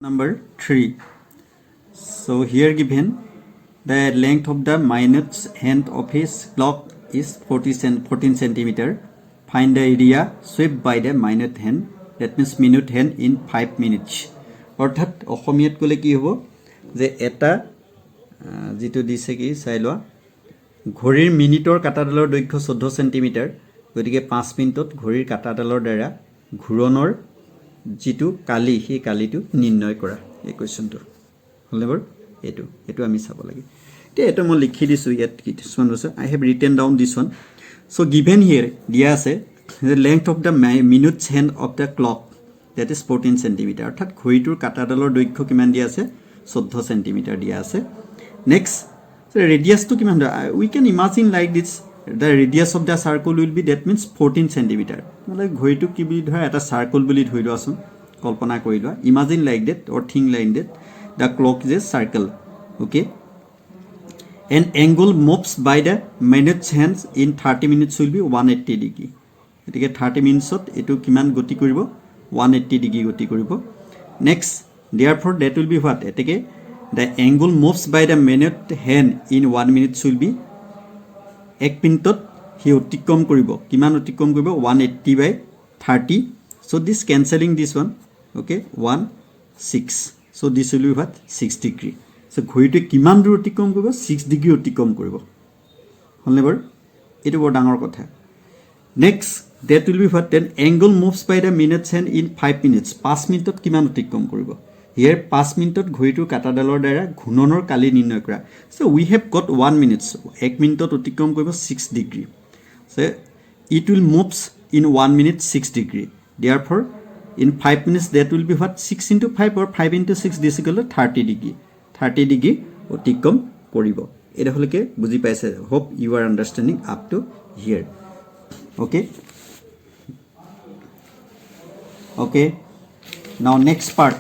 Number 3. So here given the length of the minute's hand of his clock is 14 centimeter. Find the area swept by the minute hand. That means minute hand in 5 minutes. অর্থাৎ অসমীয়াত ক'লে কি হ'ব যে এটা যেটো দিছে কি চাই লোৱা ঘড়ীৰ মিনিটৰ কাটাডালৰ দৈৰ্ঘ্য 14 সেন্টিমিটাৰ গতিকে 5 মিনিটত ঘড়ীৰ কাটাডালৰ দ্বাৰা ঘূৰণৰ যেটো কালি সেই কালিটো নিৰ্ণয় কৰা এই কোৱেশ্চনটো হলনে বৰ এটো আমি চাব লাগে তে এটো মই লিখি দিছো ইয়াত কিছুমান আছে I have written down this one so given here দিয়া আছে the length of the minutes hand of the clock that is 14 centimeter অর্থাৎ ঘড়ীটোৰ কাটাডালৰ দৈৰ্ঘ্য কিমান দিয়া আছে 14 সেন্টিমিটাৰ দিয়া আছে নেক্সট so radius to কিমান we can imagine like this the radius of the circle will be that means 14 centimeter মানে ঘড়ীটো কি বুলি ধৰা এটা সাৰ্কেল বুলি ধৰি লোৱাছোন কল্পনা কৰি লোৱা imagine like that or think like that the clock is a circle okay an angle moves by the minute's hands in 30 minutes will be 180 degree এটিকে 30 মিনিটত এটো কিমান গতি কৰিব 180 ডিগ্ৰী গতি কৰিব next therefore that will be what এটিকে the angle moves by the minute hand in 1 minute will be 1 মিনিটত হি অতিক্ৰম কৰিব কিমান অতিক্ৰম কৰিব 180 by 30 so this cancelling this one okay 1 6 so this will be what 6 degree so ঘড়ীটো কিমান দূৰ অতিক্ৰম কৰিব 6 ডিগ্ৰী অতিক্ৰম কৰিব হলনে বৰ এটো বৰ ডাঙৰ কথা next that will be what then angle moves by the minute's hand in 5 minutes 5 মিনিটত কিমান অতিক্ৰম কৰিব here 5 মিনিটত ঘড়ীটোৰ কাটাডালৰ দ্বাৰা ঘূৰ্ণনৰ কালি নিৰ্ণয় কৰা so we have got 1 minute 1 মিনিটত অতিক্ৰম কৰিব 6 degree so it will moves in 1 minute 6 degree therefore in 5 minutes that will be what 6 into 5 or 5 into 6 this equal to 30 degree অতিক্ৰম কৰিব এটা হলকে বুজি পাইছে hope you are understanding up to here okay now next part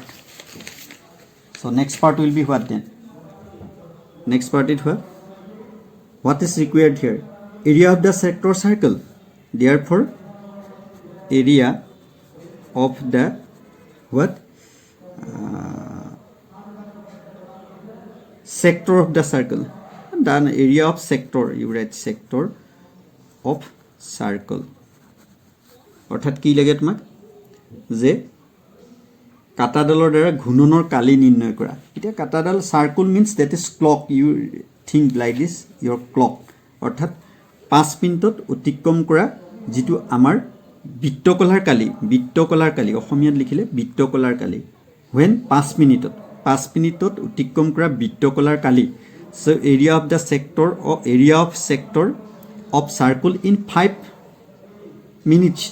so next part will be what then next part is what is required here area of the sector circle therefore area of the what sector of the circle then area of sector you write sector of circle অর্থাৎ কি লাগে তোমাক যে কাটাডালৰ দ্বাৰা ঘূৰ্ণনৰ কালি নিৰ্ণয় কৰা এটা কাটাডাল circle means that is clock you think like this your clock অর্থাৎ 5 মিনিটত অতিক্ৰম কৰা যেটো আমাৰ বৃত্তকলাৰ কালি অসমীয়াত লিখিলে বৃত্তকলাৰ কালি when 5 মিনিটত অতিক্ৰম কৰা বৃত্তকলাৰ কালি so area of the sector or area of sector of circle in 5 minutes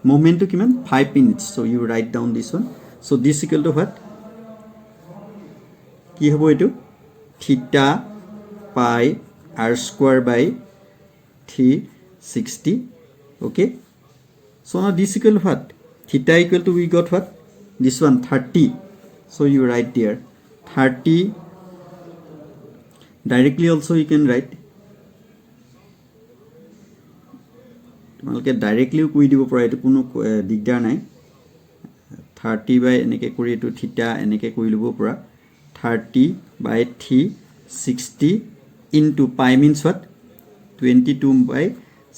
movement to kiman 5 minutes so you write down this one so this equal to what ki hobo etu theta pi r square by 360 okay so now this equal to what theta equal to we got what this one 30 so you write there 30 directly also you can write তোমালকে directly কৈ দিব পৰা এটো কোনো দিগদাৰ নাই 30 বাই এনেকে কৰি এটো থিটা এনেকে কৈ লব পৰা 30 বাই 360 into pi means what 22 by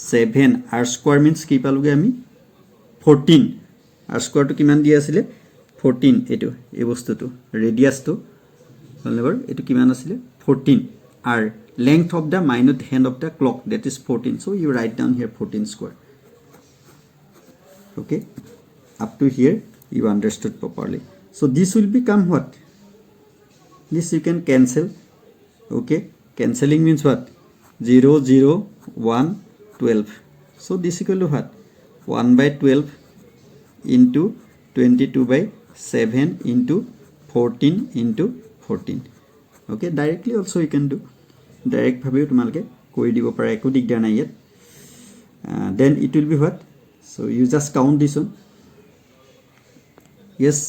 7 r square means কি পালুগে আমি 14 r square to কিমান দিয়া আছিল 14 এটো এই বস্তুটো ৰেডিয়াস তো হলনেবৰ এটো কিমান আছিল 14 r length of the minute hand of the clock that is 14 so you write down here 14 square okay up to here you understood properly so this will become what this you can cancel okay cancelling means what 0 0 1 12 so this equal to what 1 by 12 into 22 by 7 into 14 into 14 okay directly also you can do direct bhabe tumalke koi dibo para eko digdar nai yet then it will be what so you just count this one yes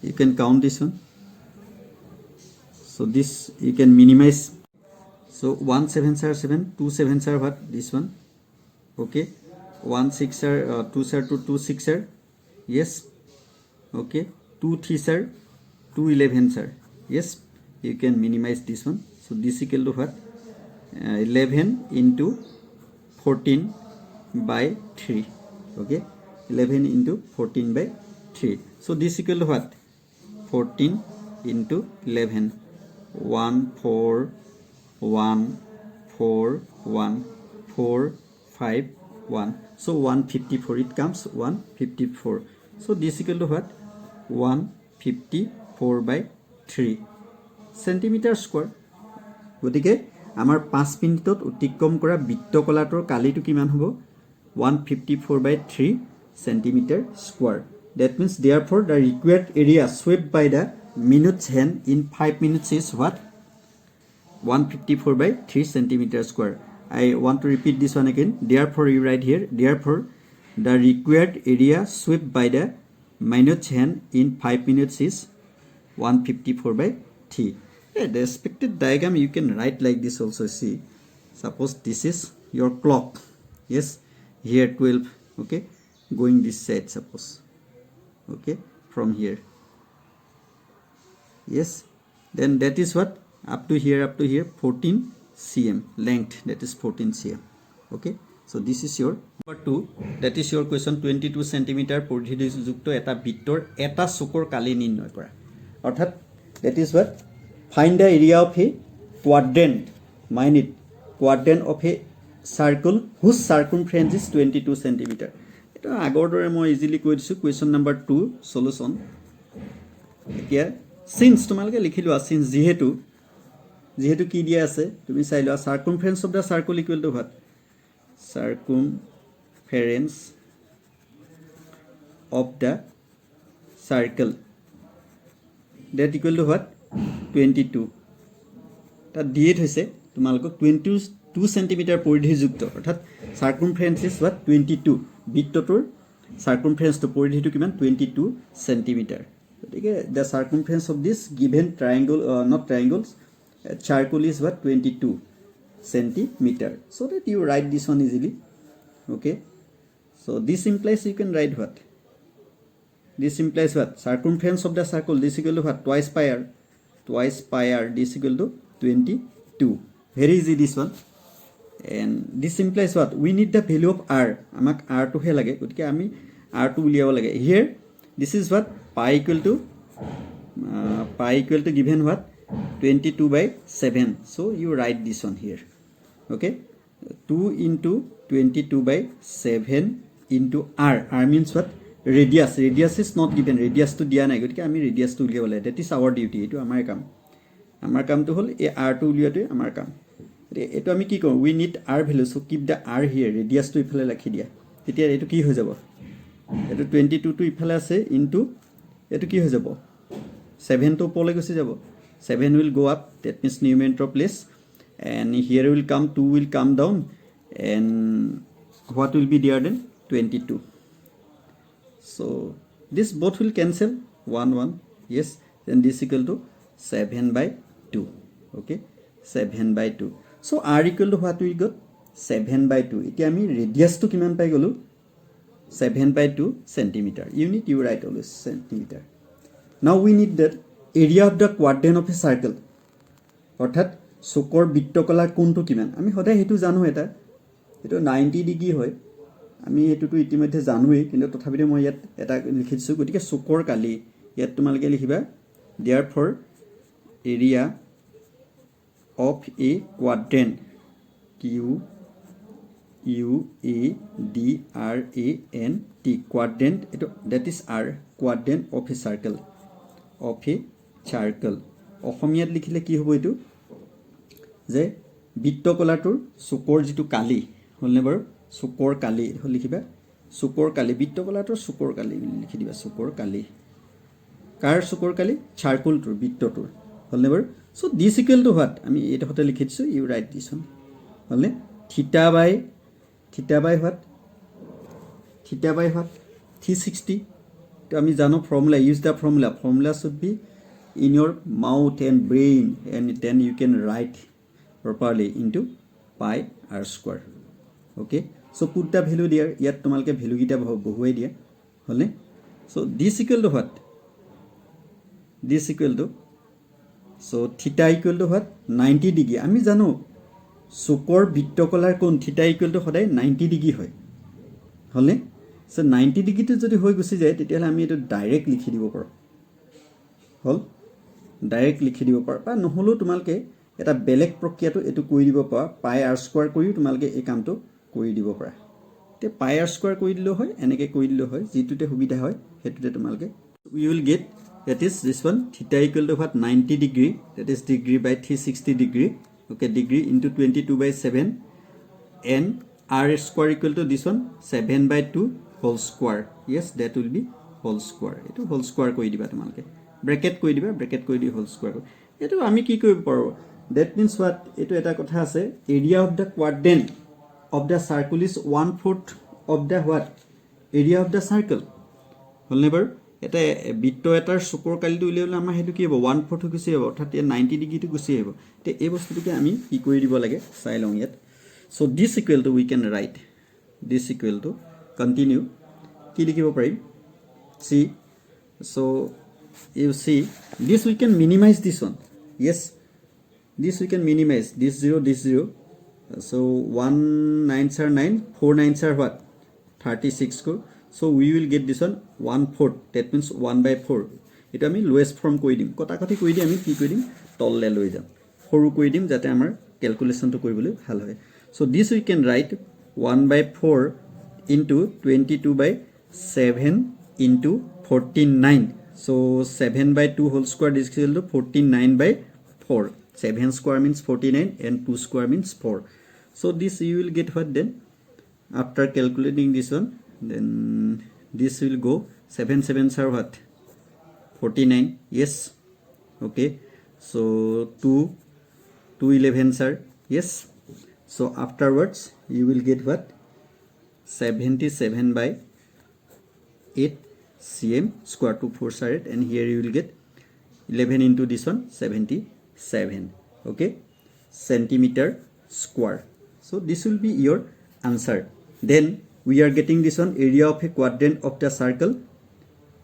you can count this one so this you can minimize so 1 7s are 7 2 7s are what this one okay 1 6 are 2 are 2 2 6 are yes okay 2 3s are 211 sir. Yes, you can minimize this one. So this equal to what? 11 into 14 by 3. Okay, 11 into 14 by 3. So this equal to what? 14 into 11. 1 4 1 4 1 4 5 1. So 154. It comes 154. So this equal to what? 154 by 3 centimeter square. গতিকে আমাৰ 5 মিনিটত অতিক্ৰম কৰা বৃত্তকলাটোৰ কালিটো কিমান হ'ব? 154 by 3 centimeter square. That means therefore the required area swept by the minute's hand in 5 minutes is what? 154 by 3 centimeter square. I want to repeat this one again. Therefore you write here, therefore the required area swept by the minute's hand in 5 minutes is 154 by 3. The expected diagram you can write like this also. See, suppose this is your clock. Yes, here 12. Okay, going this side suppose. Okay, from here. Yes, then that is what? Up to here 14 cm length. That is 14 cm. Okay, so this is your number 2. That is your question. 22 centimeter পরিধিযুক্ত এটা বৃত্তৰ এটা চুকৰ কালি নিৰ্ণয় কৰা। অৰ্থাৎ that is what? Find the area of a quadrant. Mind it. Quadrant of a circle whose circumference is 22 centimeter. এটা আগৰ দৰে মই ইজিলি কৈ দিছো। question number 2 solution. এতিয়া since তোমালোকে লিখি লোৱা since যেহেতু কি দিয়া আছে তুমি চাই লোৱা circumference of the circle equal to what? Circumference of the circle that equal to what? 22. তাত দিয়ে থৈছে তোমালোকক 22 centimeter পৰিধিযুক্ত অৰ্থাৎ circumference is what? 22. বৃত্তটোৰ circumference to পৰিধিটো কিমান? 22 centimeter. গতিকে the circumference of this given triangle not triangles circle is what? 22 centimeter. So that you write this one easily. Okay, so this implies you can write what? This implies what? Circumference of the circle this equal to what? Twice pi r this equal to 22. Very easy this one. And this implies what? We need the value of r. Amak r to he lage gotike ami r to uliaba lage. Here this is what? Pi equal to given what? 22 by 7. So you write this one here. Okay, 2 into 22 by 7 into r. R means what? Radius is not given. Radius to dia nai gotike ami radius to uliaba lage. That is our duty. Etu amar kam to hol e r to uliate amar kam. Etu ami ki kৰো? We need r value. So keep the r here. Radius to ifale rakhi dia. Tetia etu ki হৈ যাব? Etu 22 to ifale ase into etu ki হৈ যাব? 7 to opole gusi jabo. 7 will go up. That means numerator place. And here will come 2 will come down. And what will be there then? 22. So this both will cancel 1 yes, then this equal to 7 by 2. Okay, 7 by 2. So r equal to what we got? 7 by 2. Iti ami radius to kiman pai golu? 7 by 2 centimeter. Unit you write always centimeter. Now we need that area of the quadrant of a circle. অর্থাৎ চুকৰ বৃত্তকলাৰ কোণটো কিমান? আমি সদায় হেতু জানো এটা 90 degree হয়। আমি হেতুটো ইতিমধ্যে জানোই, কিন্তু তথাপিও মই ইয়াত এটা লিখিছো। গতিকে চুকৰ কালি ইয়াত তোমালোকে লিখিবা therefore area of a quadrant q u a d r a n t quadrant that is r quadrant of a circle অসমীয়াত লিখিলে কি হ'ব? এটো যে বৃত্তকলাটোৰ চুকৰ যিটো কালি হলনে বাৰু? চুকৰ কালি লিখিবা চুকৰ কালি বৃত্তকলাটোৰ চুকৰ কালি লিখি দিবা চুকৰ কালি। কাৰ চুকৰ কালি? চাৰ্কুলটোৰ বৃত্তটোৰ হলনে বাৰু? So this equal to what? আমি এটা হতে লিখি দিছো। ইউ ৰাইট দিস ওন হলনে? Theta by what? থিটা বাই হোৱাট? 360। তো আমি জানো formula. Use the formula should be in your mouth and brain, and then you can write properly into pi r square. Okay, so put the value there. Yet tomalke value gita bohuai dia holne. So this equal to what? this equal to, so theta equal to what? 90 degree. আমি জানো চুকৰ বৃত্তকলাৰ কোণ theta equal to সদায় 90 degree হয় হলে so 90 degree টো যদি হৈ গুছি যায় তেতিয়াহলে আমি এটো ডাইৰেক্ট লিখি দিব পাৰো হল ডাইৰেক্ট লিখি দিব পাৰো বা নহলো তোমালকে এটা বেলেগ প্ৰক্ৰিয়াটো এটো কৰি দিব পাৰা পাই r স্কয়াৰ কৰি তোমালকে এই কামটো কৰি দিব পাৰা তে পাই r স্কয়াৰ কৰি দিলো হয় এনেকে কৰি দিলো হয় যেটোতে সুবিধা হয় হেতুতে তোমালকে we will get that is this one theta equal to what 90 degree that is degree by 360 degree okay degree into 22 by 7 and r square equal to this one 7 by 2 whole square yes that will be whole square eto whole square koi diba tumalke bracket koi di whole square eto ami ki koi paro that means what eto eta kotha ase area of the quadrant of the circle is 1/4 of the what area of the circle holne bar এটা বৃত্ত এটাৰ চুকৰ কালিটো উলিয়ালে আমাৰ হেতু কি হ'ব 1/4 গুছি হ'ব অৰ্থাৎ 90 ডিগ্ৰী টো গুছি আহিব তে এই বস্তুটোকে আমি কি কৰি দিব লাগে চাই লওঁ ইয়াত so this equal to we can write this equal to continue কি লিখিব পাৰিম see so you see this we can minimize this one yes this we can minimize this 0 so 1 9s are 9 4 9s are what 36 ko so we will get this one 1/4 that means 1/4 এটা আমি lowest form কই দিম কথা কথা কই দি আমি কি কই দিম তললে লৈ যাম সৰু কই দিম যাতে আমাৰ ক্যালকুলেশন তো কৰিবলৈ ভাল হয় so this we can write 1/4 into 22 by 7 into 49 so 7/2 whole square is equal to 49 by 4 7 square means 49 and 2 square means 4 so this you will get what then after calculating this one then this will go 7 7s are what 49 yes okay so 2 11s are yes so afterwards you will get what 77 by 8 cm square to 4 side and here you will get 11 into this one 77 okay centimeter square so this will be your answer then we are getting this one area of a quadrant of the circle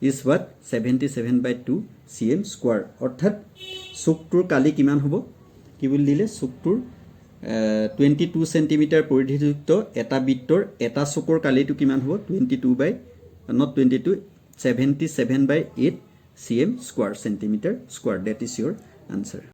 is what 77 by 2 cm square অর্থাৎ চুকটোৰ কালি কিমান হ'ব কি বুলি দিলে চুকটোৰ 22 cm পৰিধিযুক্ত এটা বৃত্তৰ এটা চুকৰ কালিটো কিমান হ'ব 22 by not 22 77 by 8 cm square centimeter square that is your answer